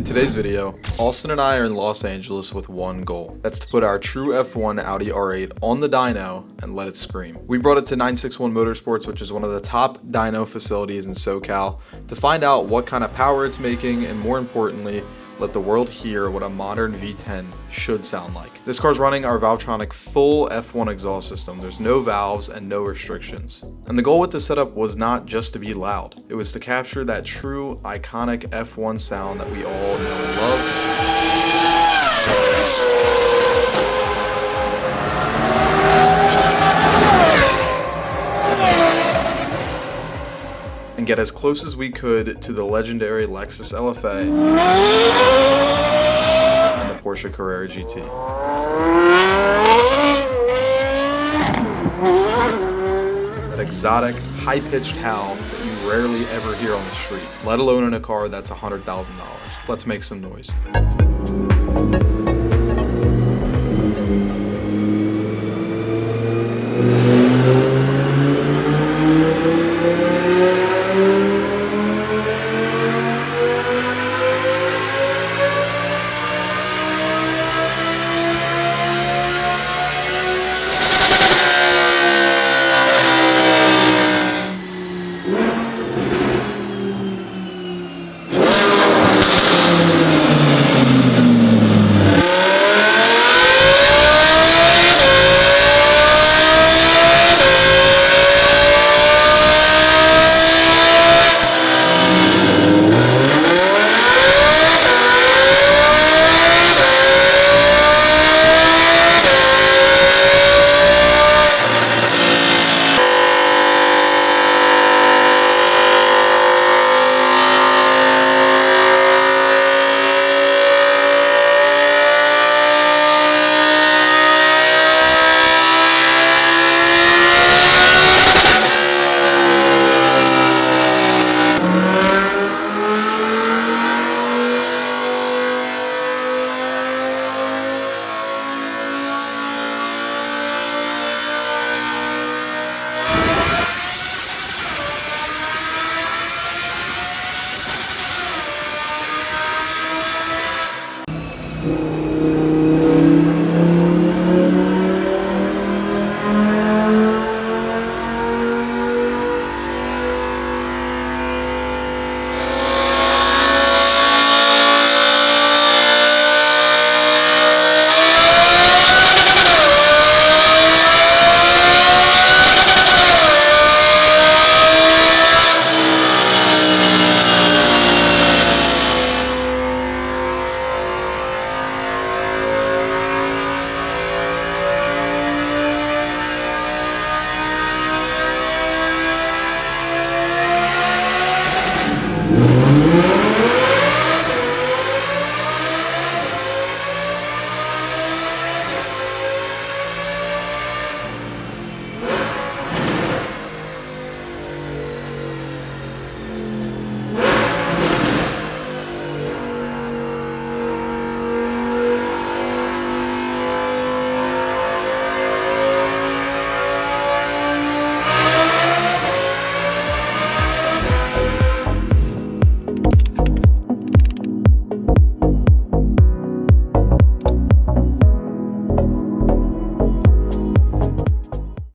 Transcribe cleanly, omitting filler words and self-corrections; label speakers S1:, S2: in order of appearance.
S1: In today's video, Austin and I are in Los Angeles with one goal. That's to put our true F1 Audi R8 on the dyno and let it scream. We brought it to 961 Motorsports, which is one of the top dyno facilities in SoCal, to find out what kind of power it's making and, more importantly, let the world hear what a modern V10 should sound like. This car's running our Valvetronic full F1 exhaust system. There's no valves and no restrictions. And the goal with this setup was not just to be loud. It was to capture that true iconic F1 sound that we all know and love. And get as close as we could to the legendary Lexus LFA and the Porsche Carrera GT. That exotic, high-pitched howl that you rarely ever hear on the street, let alone in a car that's $100,000. Let's make some noise.